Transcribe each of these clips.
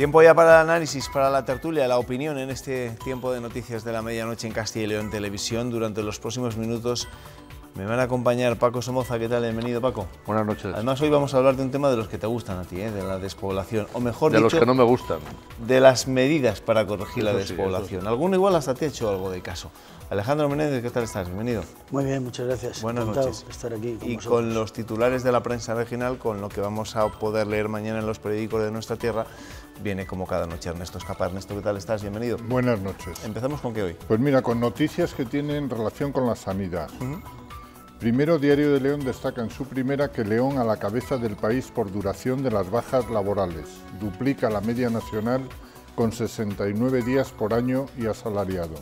Tiempo ya para el análisis, para la tertulia, la opinión en este tiempo de noticias de la medianoche en Castilla y León Televisión. Durante los próximos minutos me van a acompañar Paco Somoza. ¿Qué tal? Bienvenido, Paco. Buenas noches. Además, hoy vamos a hablar de un tema de los que te gustan a ti, de la despoblación. O mejor dicho, de los que no me gustan. De las medidas para corregir la sí, despoblación. Alguno igual hasta te ha hecho algo de caso. Alejandro Menéndez, ¿qué tal estás? Bienvenido. Muy bien, muchas gracias. Buenas noches. Estar aquí con vosotros. Con los titulares de la prensa regional, con lo que vamos a poder leer mañana en los periódicos de nuestra tierra, viene como cada noche Ernesto Escapa. Ernesto, ¿qué tal estás? Bienvenido. Buenas noches. ¿Empezamos con qué hoy? Pues mira, con noticias que tienen relación con la sanidad. Primero, Diario de León destaca en su primera que León a la cabeza del país por duración de las bajas laborales. Duplica la media nacional con 69 días por año y asalariado.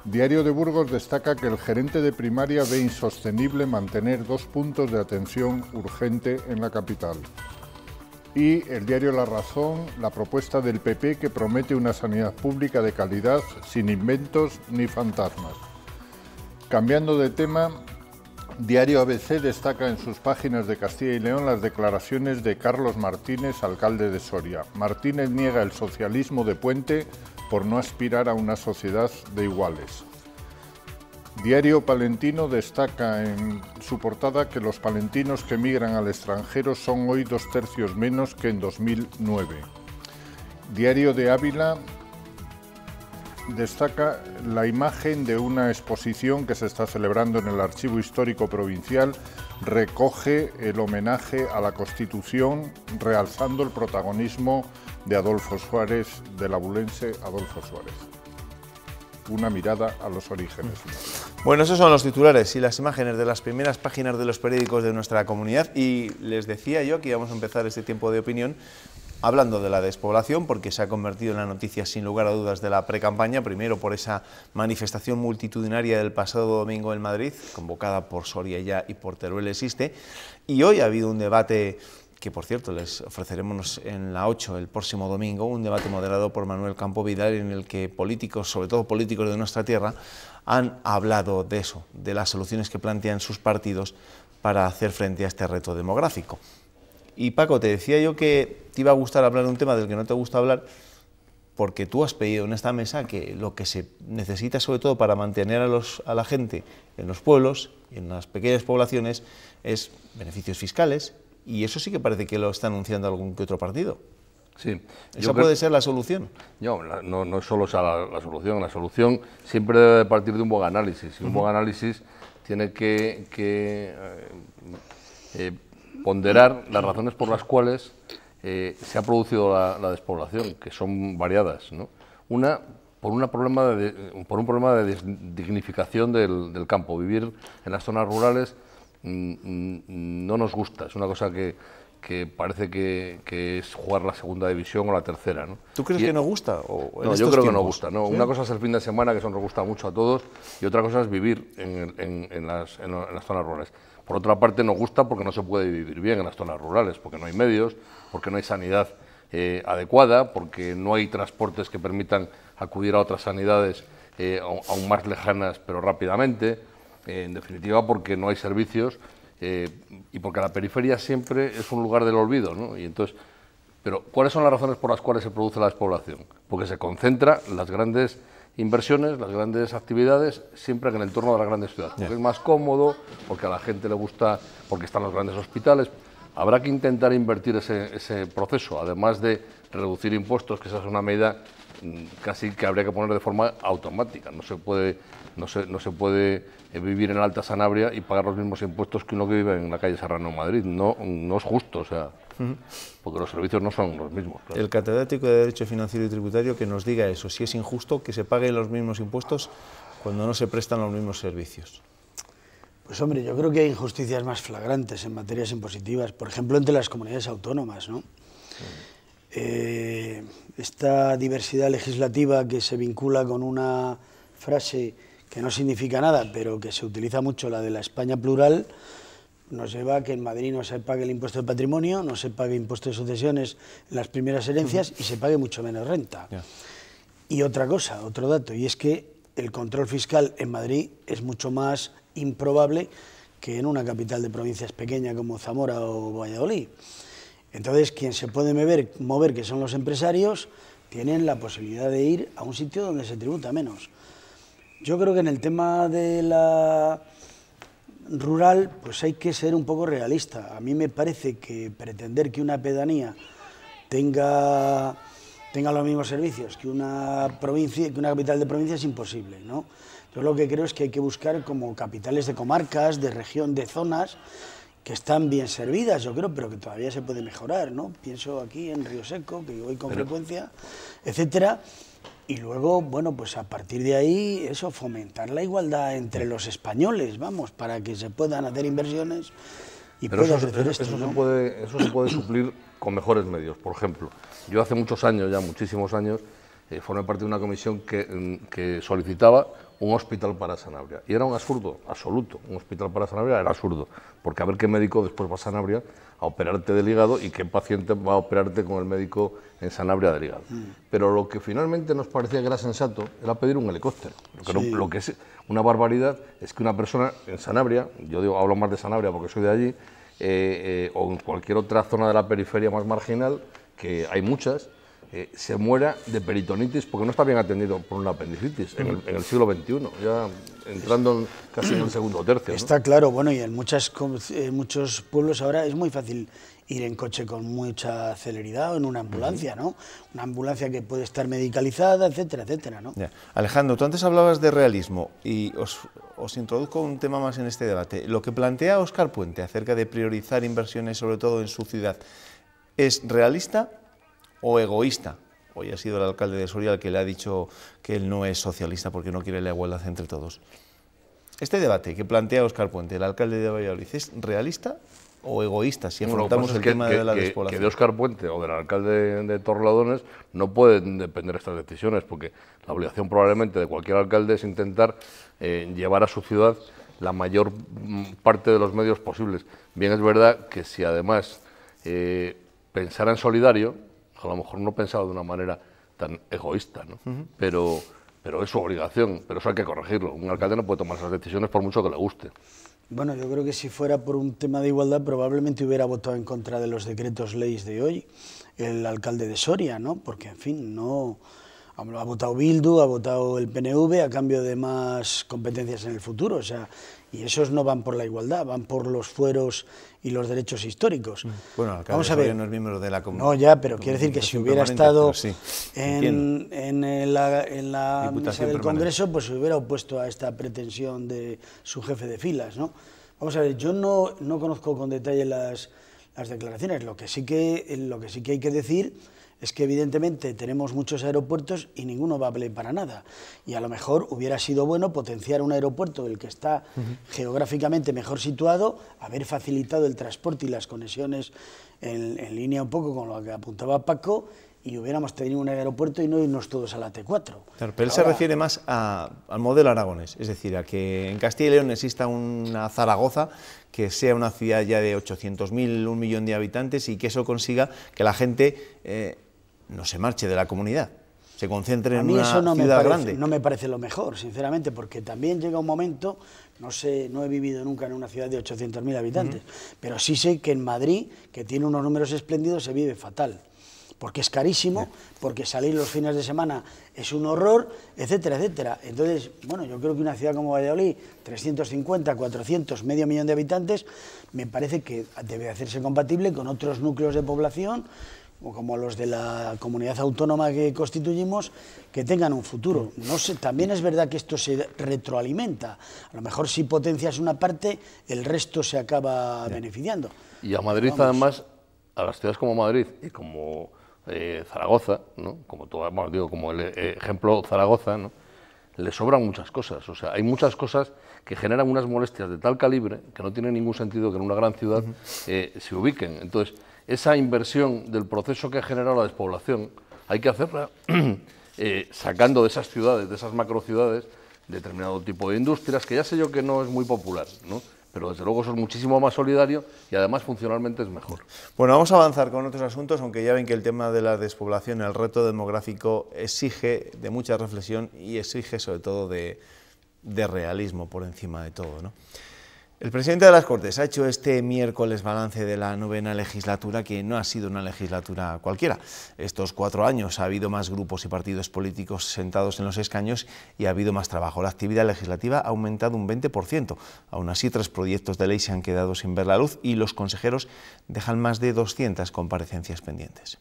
Diario de Burgos destaca que el gerente de primaria ve insostenible mantener 2 puntos de atención urgente en la capital. Y el diario La Razón, la propuesta del PP que promete una sanidad pública de calidad, sin inventos ni fantasmas. Cambiando de tema, Diario ABC destaca en sus páginas de Castilla y León las declaraciones de Carlos Martínez, alcalde de Soria. Martínez niega el socialismo de Puente por no aspirar a una sociedad de iguales. Diario Palentino destaca en su portada que los palentinos que emigran al extranjero son hoy 2/3 menos que en 2009. Diario de Ávila destaca la imagen de una exposición que se está celebrando en el Archivo Histórico Provincial. Recoge el homenaje a la Constitución, realzando el protagonismo de Adolfo Suárez, del abulense Adolfo Suárez. Una mirada a los orígenes. Bueno, esos son los titulares y las imágenes de las primeras páginas de los periódicos de nuestra comunidad. Y les decía yo que íbamos a empezar este tiempo de opinión hablando de la despoblación, porque se ha convertido en la noticia sin lugar a dudas de la precampaña, primero por esa manifestación multitudinaria del pasado domingo en Madrid, convocada por Soria Ya y por Teruel Existe, y hoy ha habido un debate que, por cierto, les ofreceremos en la 8 el próximo domingo, un debate moderado por Manuel Campo Vidal, en el que políticos, sobre todo políticos de nuestra tierra, han hablado de eso, de las soluciones que plantean sus partidos para hacer frente a este reto demográfico. Y Paco, te decía yo que te iba a gustar hablar de un tema del que no te gusta hablar, porque tú has pedido en esta mesa que lo que se necesita sobre todo para mantener a la gente en los pueblos, en las pequeñas poblaciones, es beneficios fiscales, y eso sí que parece que lo está anunciando algún que otro partido. Sí. ¿Esa puede ser la solución? No solo es la solución siempre debe partir de un buen análisis, y un buen análisis tiene que ponderar las razones por las cuales se ha producido la despoblación, que son variadas, ¿no? Por un problema de dignificación del campo. Vivir en las zonas rurales no nos gusta, es una cosa que parece que es jugar la segunda división o la tercera, ¿no? ¿Tú crees que no gusta? No, yo creo que no gusta, ¿no? ¿Sí? Una cosa es el fin de semana, que eso nos gusta mucho a todos, y otra cosa es vivir en las zonas rurales. Por otra parte, nos gusta porque no se puede vivir bien en las zonas rurales, porque no hay medios, porque no hay sanidad adecuada, porque no hay transportes que permitan acudir a otras sanidades aún más lejanas, pero rápidamente. En definitiva, porque no hay servicios y porque la periferia siempre es un lugar del olvido, ¿no? Y entonces, pero ¿cuáles son las razones por las cuales se produce la despoblación? Porque se concentra las grandes inversiones, las grandes actividades, siempre en el entorno de las grandes ciudades, porque es más cómodo, porque a la gente le gusta, porque están los grandes hospitales. Habrá que intentar invertir ese proceso, además de reducir impuestos, que esa es una medida casi que habría que poner de forma automática. No se puede vivir en Alta Sanabria y pagar los mismos impuestos que uno que vive en la calle Serrano en Madrid. No es justo, o sea, porque los servicios no son los mismos. Claro. El catedrático de Derecho Financiero y Tributario que nos diga eso, si es injusto que se paguen los mismos impuestos cuando no se prestan los mismos servicios. Pues hombre, yo creo que hay injusticias más flagrantes en materias impositivas, por ejemplo, entre las comunidades autónomas, ¿no? Esta diversidad legislativa que se vincula con una frase que no significa nada, pero que se utiliza mucho, la de la España plural, nos lleva a que en Madrid no se pague el impuesto de patrimonio, no se pague impuesto de sucesiones en las primeras herencias y se pague mucho menos renta. Y otra cosa, otro dato, y es que el control fiscal en Madrid es mucho más improbable que en una capital de provincias pequeña como Zamora o Valladolid. Entonces, quien se puede mover, que son los empresarios, tienen la posibilidad de ir a un sitio donde se tributa menos. Yo creo que en el tema de la rural, pues hay que ser un poco realista. A mí me parece que pretender que una pedanía tenga los mismos servicios que una provincia, que una capital de provincia, es imposible, ¿no? Yo lo que creo es que hay que buscar como capitales de comarcas, de región, de zonas que están bien servidas, yo creo, pero que todavía se puede mejorar, ¿no? Pienso aquí en Río Seco, que voy con frecuencia, etcétera. Y luego, bueno, pues a partir de ahí, eso, fomentar la igualdad entre los españoles, vamos, para que se puedan hacer inversiones y pueda crecer esto, ¿no? Eso se puede suplir con mejores medios. Por ejemplo, yo hace muchos años, ya muchísimos años, formé parte de una comisión que solicitaba un hospital para Sanabria. Y era un absurdo absoluto. Un hospital para Sanabria era absurdo. Porque a ver qué médico después va a Sanabria a operarte del hígado y qué paciente va a operarte con el médico en Sanabria del hígado. Pero lo que finalmente nos parecía que era sensato era pedir un helicóptero. Lo que es una barbaridad es que una persona en Sanabria, yo hablo más de Sanabria porque soy de allí, o en cualquier otra zona de la periferia más marginal, que hay muchas, se muera de peritonitis porque no está bien atendido por una apendicitis en el siglo XXI, ya entrando casi en el segundo tercio, ¿no? Está claro, bueno, y en muchos pueblos ahora es muy fácil ir en coche con mucha celeridad o en una ambulancia, ¿no? Una ambulancia que puede estar medicalizada, etcétera, etcétera, ¿no? Ya. Alejandro, tú antes hablabas de realismo y os introduzco un tema más en este debate. Lo que plantea Óscar Puente acerca de priorizar inversiones, sobre todo en su ciudad, ¿es realista o egoísta? Hoy ha sido el alcalde de Soria el que le ha dicho que él no es socialista porque no quiere la igualdad entre todos. Este debate que plantea Óscar Puente, el alcalde de Valladolid, ¿es realista o egoísta si afrontamos el tema de la despoblación? Que de Óscar Puente o del alcalde de Torrelodones no pueden depender estas decisiones, porque la obligación probablemente de cualquier alcalde es intentar llevar a su ciudad la mayor parte de los medios posibles. Bien, es verdad que si además pensara en solidario, a lo mejor no pensaba de una manera tan egoísta, ¿no? Pero es su obligación, pero eso hay que corregirlo. Un alcalde no puede tomar esas decisiones por mucho que le guste. Bueno, yo creo que si fuera por un tema de igualdad probablemente hubiera votado en contra de los decretos leyes de hoy el alcalde de Soria, ¿no? Porque, en fin, no ha votado Bildu, ha votado el PNV a cambio de más competencias en el futuro, o sea, y esos no van por la igualdad, van por los fueros y los derechos históricos. Bueno, el alcalde de Soria no es miembro de la comunidad. No, ya, pero quiere decir que si hubiera estado en la mesa del Congreso, pues se hubiera opuesto a esta pretensión de su jefe de filas, ¿no? Vamos a ver, yo no conozco con detalle las declaraciones, lo que sí que hay que decir es que evidentemente tenemos muchos aeropuertos y ninguno vale para nada. Y a lo mejor hubiera sido bueno potenciar un aeropuerto el que está geográficamente mejor situado, haber facilitado el transporte y las conexiones en línea un poco con lo que apuntaba Paco, y hubiéramos tenido un aeropuerto y no irnos todos a la T4. Claro, pero él se refiere más al modelo aragonés, es decir, a que en Castilla y León exista una Zaragoza que sea una ciudad ya de 800.000, 1 millón de habitantes, y que eso consiga que la gente no se marche de la comunidad, se concentre en una ciudad grande. No me parece lo mejor, sinceramente, porque también llega un momento, no he vivido nunca en una ciudad de 800.000 habitantes, pero sí sé que en Madrid, que tiene unos números espléndidos, se vive fatal, porque es carísimo, porque salir los fines de semana es un horror, etcétera, etcétera. Entonces, bueno, yo creo que una ciudad como Valladolid, 350, 400, medio millón de habitantes, me parece que debe hacerse compatible con otros núcleos de población, o como los de la comunidad autónoma que constituimos, que tengan un futuro. No sé, también es verdad que esto se retroalimenta. A lo mejor si potencias una parte, el resto se acaba beneficiando. Y a Madrid, además, a las ciudades como Madrid y como Zaragoza, ¿no? Como el ejemplo Zaragoza, ¿no? Le sobran muchas cosas. O sea, hay muchas cosas que generan unas molestias de tal calibre que no tiene ningún sentido que en una gran ciudad se ubiquen. Entonces, esa inversión del proceso que ha generado la despoblación hay que hacerla sacando de esas ciudades, de esas macrociudades, determinado tipo de industrias, que ya sé yo que no es muy popular, ¿no? Pero desde luego eso es muchísimo más solidario y además funcionalmente es mejor. Bueno, vamos a avanzar con otros asuntos, aunque ya ven que el tema de la despoblación, el reto demográfico, exige de mucha reflexión y exige sobre todo de realismo por encima de todo, ¿no? El presidente de las Cortes ha hecho este miércoles balance de la 9ª legislatura, que no ha sido una legislatura cualquiera. Estos 4 años ha habido más grupos y partidos políticos sentados en los escaños y ha habido más trabajo. La actividad legislativa ha aumentado un 20%. Aún así, 3 proyectos de ley se han quedado sin ver la luz y los consejeros dejan más de 200 comparecencias pendientes.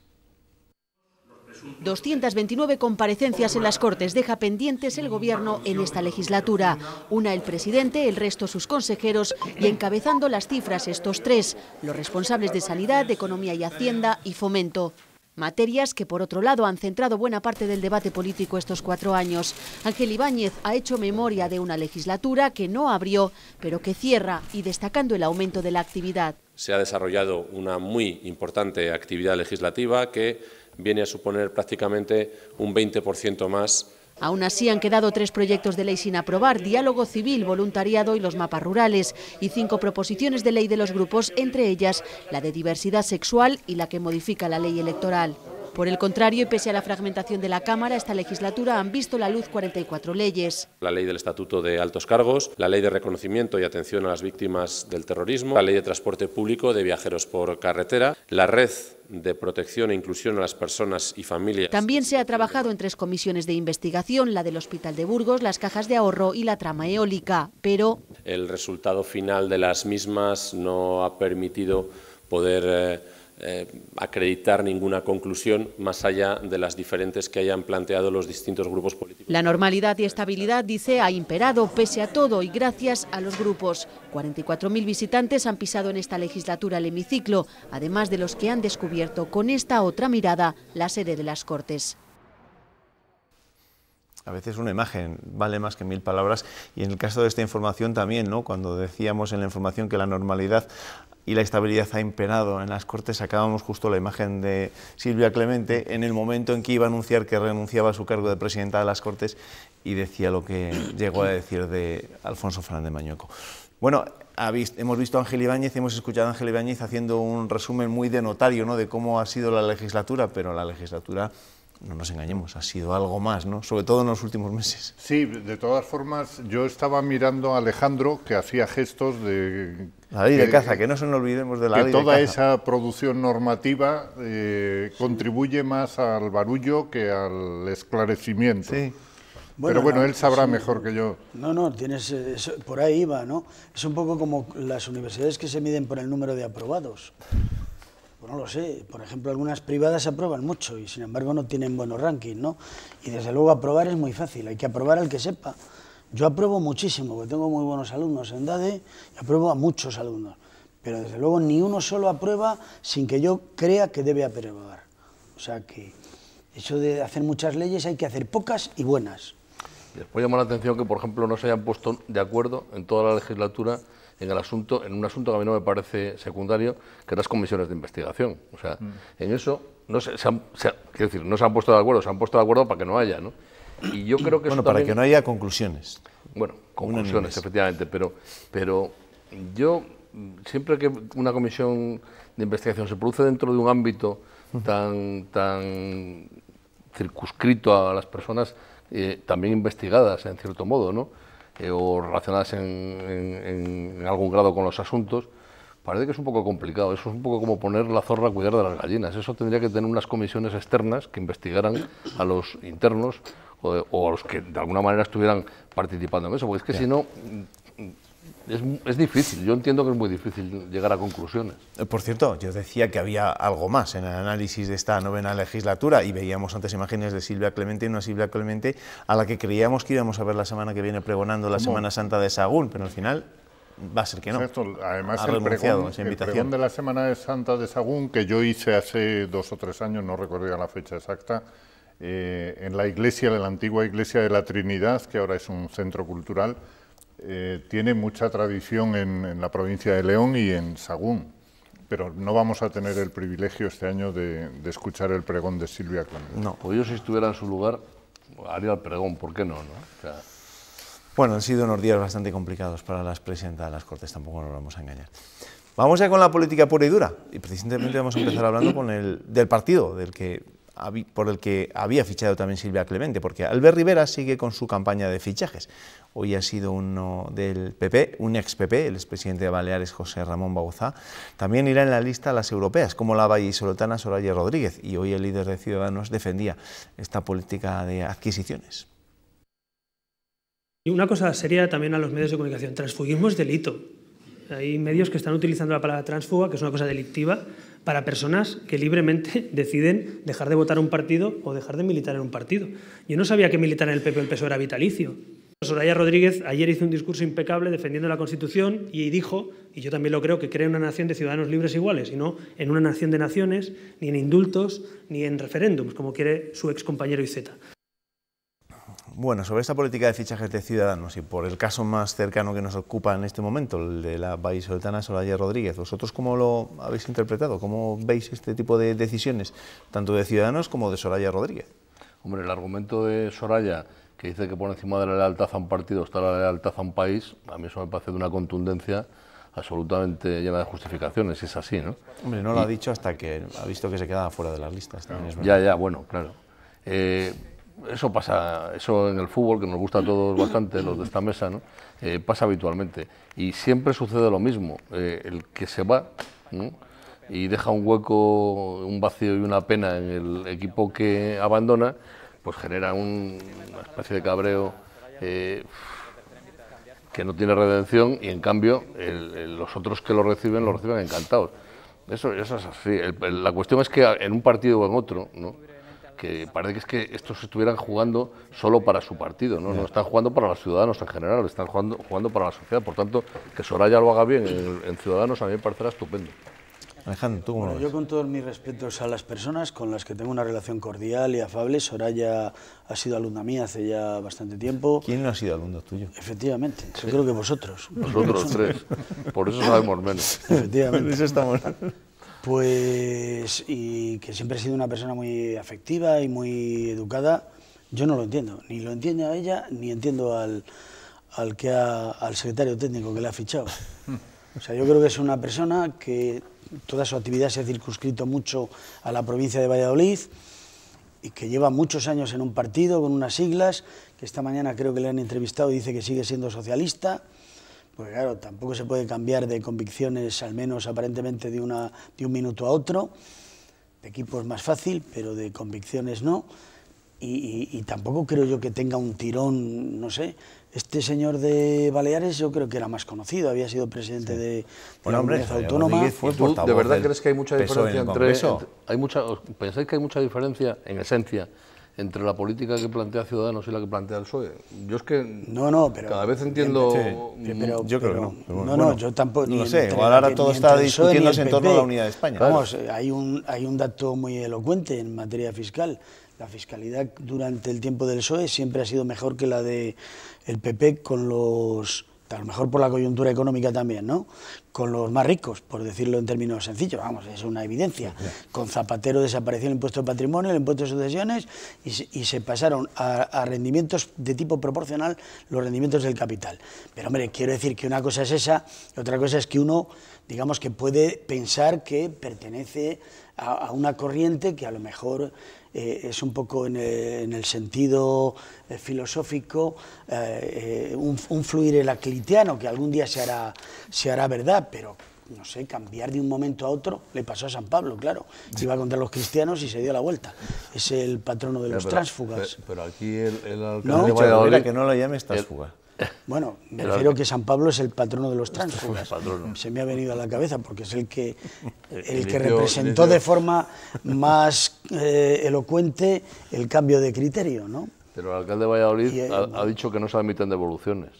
229 comparecencias en las Cortes deja pendientes el Gobierno en esta legislatura. Una el presidente, el resto sus consejeros y encabezando las cifras estos 3, los responsables de Sanidad, de Economía y Hacienda y Fomento. Materias que, por otro lado, han centrado buena parte del debate político estos 4 años. Ángel Ibáñez ha hecho memoria de una legislatura que no abrió, pero que cierra, y destacando el aumento de la actividad. Se ha desarrollado una muy importante actividad legislativa que viene a suponer prácticamente un 20% más. Aún así han quedado 3 proyectos de ley sin aprobar: diálogo civil, voluntariado y los mapas rurales, y 5 proposiciones de ley de los grupos, entre ellas la de diversidad sexual y la que modifica la ley electoral. Por el contrario, y pese a la fragmentación de la Cámara, esta legislatura han visto la luz 44 leyes. La ley del Estatuto de Altos Cargos, la ley de reconocimiento y atención a las víctimas del terrorismo, la ley de transporte público de viajeros por carretera, la red de protección e inclusión a las personas y familias. También se ha trabajado en 3 comisiones de investigación, la del Hospital de Burgos, las cajas de ahorro y la trama eólica, pero el resultado final de las mismas no ha permitido poder acreditar ninguna conclusión más allá de las diferentes que hayan planteado los distintos grupos políticos. La normalidad y estabilidad, dice, ha imperado pese a todo y gracias a los grupos. 44.000 visitantes han pisado en esta legislatura el hemiciclo, además de los que han descubierto con esta otra mirada la sede de las Cortes. A veces una imagen vale más que 1000 palabras, y en el caso de esta información también, ¿no? Cuando decíamos en la información que la normalidad y la estabilidad ha imperado en las Cortes, sacábamos justo la imagen de Silvia Clemente en el momento en que iba a anunciar que renunciaba a su cargo de presidenta de las Cortes, y decía lo que llegó a decir de Alfonso Fernández Mañueco. Bueno, hemos visto a Ángel Ibáñez, hemos escuchado a Ángel Ibáñez haciendo un resumen muy de notario, ¿no?, de cómo ha sido la legislatura, pero la legislatura, no nos engañemos, ha sido algo más, ¿no?, sobre todo en los últimos meses. Sí, de todas formas, yo estaba mirando a Alejandro, que hacía gestos de... La ley de caza, que no se nos olvidemos de la ley de caza. Que toda esa producción normativa contribuye más al barullo que al esclarecimiento. Sí. Pero bueno, él sabrá mejor que yo. No, por ahí iba, ¿no? Es un poco como las universidades que se miden por el número de aprobados. Pues no lo sé, por ejemplo, algunas privadas aprueban mucho y sin embargo no tienen buenos rankings, ¿no? Y desde luego aprobar es muy fácil, hay que aprobar al que sepa. Yo apruebo muchísimo, porque tengo muy buenos alumnos en DADE y apruebo a muchos alumnos, pero desde luego ni uno solo aprueba sin que yo crea que debe aprobar. O sea que eso de hacer muchas leyes hay que hacer pocas y buenas. Después llama la atención que, por ejemplo, no se hayan puesto de acuerdo en toda la legislatura en un asunto que a mí no me parece secundario, que es las comisiones de investigación. O sea, en eso no se han puesto de acuerdo, se han puesto de acuerdo para que no haya, ¿no? Y yo creo que bueno, eso para también, que no haya conclusiones. Bueno, conclusiones, efectivamente, pero yo, siempre que una comisión de investigación se produce dentro de un ámbito tan circunscrito a las personas también investigadas, en cierto modo, ¿no?, o relacionadas en algún grado con los asuntos, parece que es un poco complicado. Eso es un poco como poner la zorra a cuidar de las gallinas. Eso tendría que tener unas comisiones externas que investigaran a los internos o a los que de alguna manera estuvieran participando en eso, porque es que si no es difícil. Yo entiendo que es muy difícil llegar a conclusiones. Por cierto, yo decía que había algo más en el análisis de esta 9ª legislatura y veíamos antes imágenes de Silvia Clemente, una Silvia Clemente a la que creíamos que íbamos a ver la semana que viene pregonando la Semana Santa de Sahagún, pero al final va a ser que no. Exacto. Además, ha renunciado a esa invitación. El pregón de la Semana Santa de Sahagún, que yo hice hace 2 o 3 años, no recuerdo la fecha exacta, en la iglesia, de la antigua iglesia de la Trinidad, que ahora es un centro cultural, tiene mucha tradición en la provincia de León y en Sahagún, pero no vamos a tener el privilegio este año de escuchar el pregón de Silvia Clemente. No, pues yo si estuviera en su lugar haría el pregón, ¿por qué no? O sea, bueno, han sido unos días bastante complicados para las presidentas de las Cortes, tampoco nos vamos a engañar. Vamos ya con la política pura y dura, y precisamente vamos a empezar hablando del partido, del que por el que había fichado también Silvia Clemente, porque Albert Rivera sigue con su campaña de fichajes. Hoy ha sido uno del PP, un ex-PP, el expresidente de Baleares, José Ramón Bauzá. También irá en la lista a las europeas, como la vallisoletana Soraya Rodríguez, y hoy el líder de Ciudadanos defendía esta política de adquisiciones. Y una cosa seria también a los medios de comunicación: transfugismo es delito. Hay medios que están utilizando la palabra tránsfuga, que es una cosa delictiva, para personas que libremente deciden dejar de votar a un partido o dejar de militar en un partido. Yo no sabía que militar en el PP o el PSOE era vitalicio. Soraya Rodríguez ayer hizo un discurso impecable defendiendo la Constitución y dijo, y yo también lo creo, que cree en una nación de ciudadanos libres e iguales, y no en una nación de naciones, ni en indultos, ni en referéndums, como quiere su excompañero Iceta. Bueno, sobre esta política de fichajes de Ciudadanos y por el caso más cercano que nos ocupa en este momento, el de la vallisoletana Soraya Rodríguez, ¿vosotros cómo lo habéis interpretado? ¿Cómo veis este tipo de decisiones, tanto de Ciudadanos como de Soraya Rodríguez? Hombre, el argumento de Soraya, que dice que por encima de la lealtad a un partido está la lealtad a un país, a mí eso me parece de una contundencia absolutamente llena de justificaciones, es así, ¿no? Hombre, no lo ha dicho hasta que ha visto que se quedaba fuera de las listas. Ya, bueno, claro. Eso pasa, eso en el fútbol, que nos gusta a todos bastante, los de esta mesa, ¿no? Pasa habitualmente. Y siempre sucede lo mismo. El que se va, ¿no?, y deja un hueco, un vacío y una pena en el equipo que abandona, pues genera una especie de cabreo que no tiene redención, y en cambio los otros que lo reciben encantados. Eso es así. La cuestión es que en un partido o en otro, ¿no?, que parece que es que estos estuvieran jugando solo para su partido, ¿no? No están jugando para los ciudadanos en general, están jugando para la sociedad. Por tanto, que Soraya lo haga bien en Ciudadanos a mí me parecerá estupendo. Alejandro, ¿tú cómo lo ves? Yo, con todos mis respetos a las personas con las que tengo una relación cordial y afable, Soraya ha sido alumna mía hace ya bastante tiempo. ¿Quién no ha sido alumno tuyo? Efectivamente, yo creo que vosotros. Nosotros tres, por eso sabemos menos. Efectivamente. Por eso estamos... Pues, y que siempre ha sido una persona muy afectiva y muy educada. Yo no lo entiendo, ni lo entiende a ella, ni entiendo al secretario técnico que le ha fichado. O sea, yo creo que es una persona que toda su actividad se ha circunscrito mucho a la provincia de Valladolid y que lleva muchos años en un partido con unas siglas, que esta mañana creo que le han entrevistado y dice que sigue siendo socialista. Porque claro, tampoco se puede cambiar de convicciones, al menos aparentemente de un minuto a otro. De equipo es más fácil, pero de convicciones no. Y tampoco creo yo que tenga un tirón, no sé. Este señor de Baleares yo creo que era más conocido, había sido presidente de la comunidad autónoma. ¿Tú de verdad crees que hay mucha diferencia ¿Pensáis que hay mucha diferencia, en esencia, entre la política que plantea Ciudadanos y la que plantea el PSOE? Yo es que pero cada vez entiendo... yo creo que no. Pero no, yo tampoco. No lo sé, igual ahora todo está discutiéndose en torno a la unidad de España. Vamos, hay un dato muy elocuente en materia fiscal. La fiscalidad durante el tiempo del PSOE siempre ha sido mejor que la del PP con los... A lo mejor por la coyuntura económica también, ¿no? Con los más ricos, por decirlo en términos sencillos, vamos, es una evidencia. Con Zapatero desapareció el impuesto de patrimonio, el impuesto de sucesiones y se pasaron a rendimientos de tipo proporcional los rendimientos del capital. Pero hombre, quiero decir que una cosa es esa, y otra cosa es que uno, digamos, que puede pensar que pertenece a una corriente que a lo mejor es un poco en el sentido filosófico un fluir heraclitiano que algún día se hará verdad, pero no sé, cambiar de un momento a otro le pasó a San Pablo, claro, iba contra los cristianos y se dio la vuelta, es el patrono de los tránsfugas. Pero aquí el alcalde de Valladolid, que no lo llames tránsfuga. Bueno, me refiero que San Pablo es el patrono de los tránsfugas. Se me ha venido a la cabeza porque es el que representó de forma más elocuente el cambio de criterio, ¿no? Pero el alcalde de Valladolid ha dicho que no se admiten devoluciones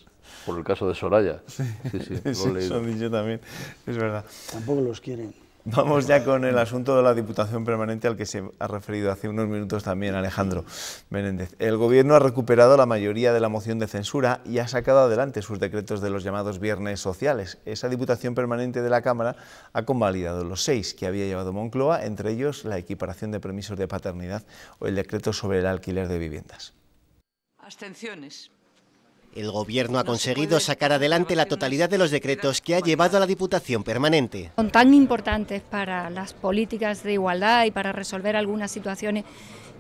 por el caso de Soraya. Sí, lo he leído. Eso han dicho también, es verdad. Tampoco los quieren. Vamos ya con el asunto de la Diputación Permanente al que se ha referido hace unos minutos también Alejandro Menéndez. El Gobierno ha recuperado la mayoría de la moción de censura y ha sacado adelante sus decretos de los llamados viernes sociales. Esa Diputación Permanente de la Cámara ha convalidado los 6 que había llevado Moncloa, entre ellos la equiparación de permisos de paternidad o el decreto sobre el alquiler de viviendas. Abstenciones. El Gobierno ha conseguido sacar adelante la totalidad de los decretos que ha llevado a la Diputación Permanente. Son tan importantes para las políticas de igualdad y para resolver algunas situaciones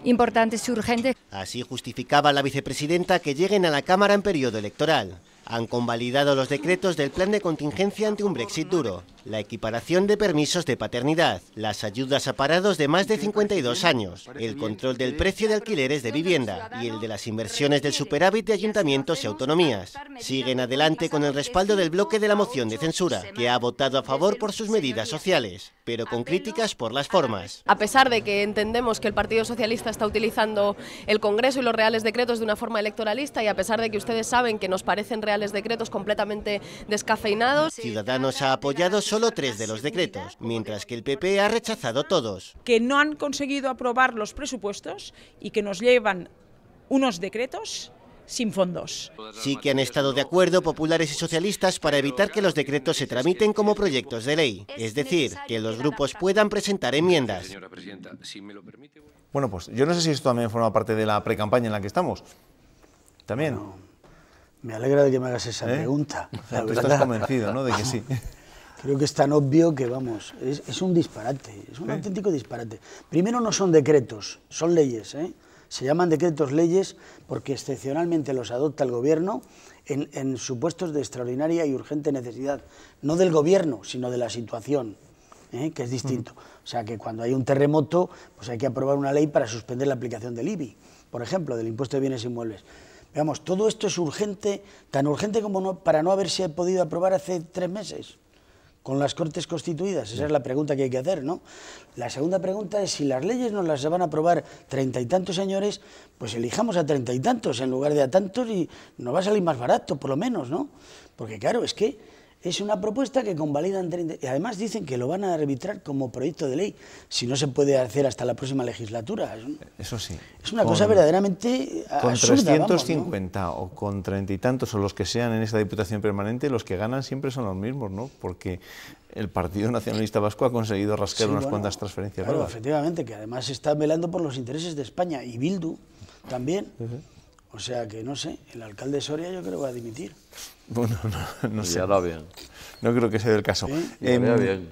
importantes y urgentes. Así justificaba la vicepresidenta que lleguen a la Cámara en periodo electoral. Han convalidado los decretos del plan de contingencia ante un Brexit duro, la equiparación de permisos de paternidad, las ayudas a parados de más de 52 años, el control del precio de alquileres de vivienda y el de las inversiones del superávit de ayuntamientos y autonomías. Siguen adelante con el respaldo del bloque de la moción de censura, que ha votado a favor por sus medidas sociales, pero con críticas por las formas. A pesar de que entendemos que el Partido Socialista está utilizando el Congreso y los reales decretos de una forma electoralista, y a pesar de que ustedes saben que nos parecen reales decretos completamente descafeinados. Ciudadanos ha apoyado solo 3 de los decretos, mientras que el PP ha rechazado todos. Que no han conseguido aprobar los presupuestos y que nos llevan unos decretos sin fondos. Sí que han estado de acuerdo populares y socialistas para evitar que los decretos se tramiten como proyectos de ley, es decir, que los grupos puedan presentar enmiendas. Bueno, pues yo no sé si esto también forma parte de la precampaña en la que estamos. También. Bueno, me alegra de que me hagas esa pregunta. O sea, tú estás convencido, ¿no?, de que sí. Creo que es tan obvio que, vamos, es un disparate, es un auténtico disparate. Primero, no son decretos, son leyes, ¿eh? Se llaman decretos leyes porque excepcionalmente los adopta el Gobierno en supuestos de extraordinaria y urgente necesidad, no del Gobierno, sino de la situación, que es distinto. O sea, que cuando hay un terremoto, pues hay que aprobar una ley para suspender la aplicación del IBI, por ejemplo, del impuesto de bienes inmuebles. Veamos, todo esto es urgente, tan urgente como para no haberse podido aprobar hace 3 meses. Con las Cortes constituidas, esa es la pregunta que hay que hacer, ¿no? La segunda pregunta es, si las leyes nos las van a aprobar 30 y tantos señores, pues elijamos a 30 y tantos en lugar de a tantos y nos va a salir más barato, por lo menos, ¿no? Porque claro, es que es una propuesta que convalidan 30... Y además dicen que lo van a arbitrar como proyecto de ley, si no se puede hacer hasta la próxima legislatura. Eso sí. Es una cosa verdaderamente con absurda, 350 vamos, ¿no? o con 30 y tantos o los que sean en esta Diputación Permanente, los que ganan siempre son los mismos, ¿no? Porque el Partido Nacionalista Vasco ha conseguido rascar unas cuantas transferencias. Claro, nuevas. efectivamente, que además está velando por los intereses de España, y Bildu también. O sea que, no sé, el alcalde de Soria yo creo que va a dimitir. Bueno, no sé. Ya bien. No creo que sea el caso. Bien.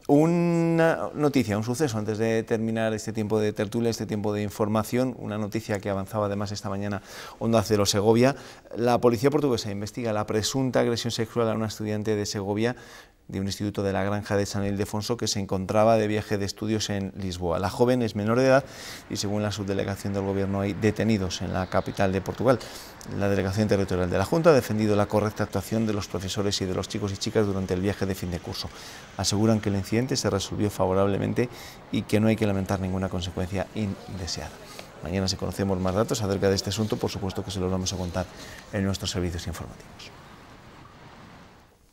Una noticia, un suceso, antes de terminar este tiempo de tertulia, este tiempo de información, una noticia que avanzaba además esta mañana Onda Cero Segovia. La policía portuguesa investiga la presunta agresión sexual a una estudiante de Segovia, de un instituto de la Granja de San Ildefonso, que se encontraba de viaje de estudios en Lisboa. La joven es menor de edad y, según la subdelegación del Gobierno, hay detenidos en la capital de Portugal. La delegación territorial de la Junta ha defendido la correcta actuación de los profesores y de los chicos y chicas durante el viaje de fin de curso. Aseguran que el incidente se resolvió favorablemente y que no hay que lamentar ninguna consecuencia indeseada. Mañana, si conocemos más datos acerca de este asunto, por supuesto que se los vamos a contar en nuestros servicios informativos.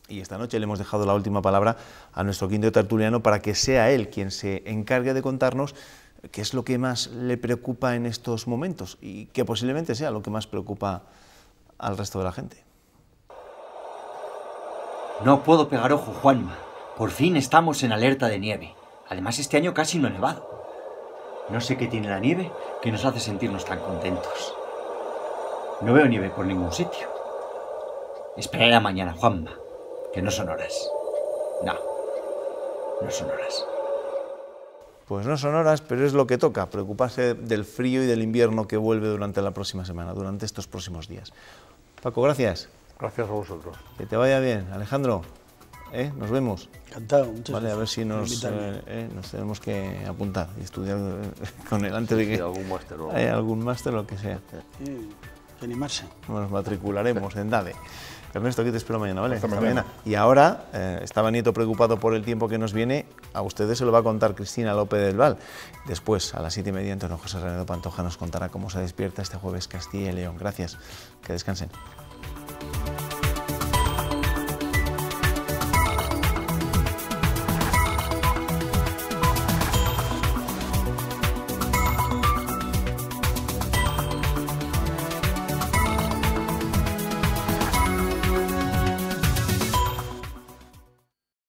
Y esta noche le hemos dejado la última palabra a nuestro quinto tertuliano para que sea él quien se encargue de contarnos qué es lo que más le preocupa en estos momentos y que posiblemente sea lo que más preocupa al resto de la gente. No puedo pegar ojo, Juanma. Por fin estamos en alerta de nieve. Además, este año casi no ha nevado. No sé qué tiene la nieve que nos hace sentirnos tan contentos. No veo nieve por ningún sitio. Esperaré a mañana, Juanma. Que no son horas. No son horas. Pues no son horas, pero es lo que toca, preocuparse del frío y del invierno que vuelve durante la próxima semana, durante estos próximos días. Paco, gracias. Gracias a vosotros. Que te vaya bien. Alejandro, nos vemos. Encantado, muchas gracias. Vale, a ver si nos tenemos que apuntar y estudiar con él antes de que haya algún máster o lo que sea. Sí, que animarse. Nos matricularemos en DADE. Ernesto, aquí te espero mañana, ¿vale? Hasta mañana. Y ahora, estaba Nieto preocupado por el tiempo que nos viene, a ustedes se lo va a contar Cristina López del Val. Después, a las 7:30, Antonio José Renedo Pantoja nos contará cómo se despierta este jueves Castilla y León. Gracias, que descansen.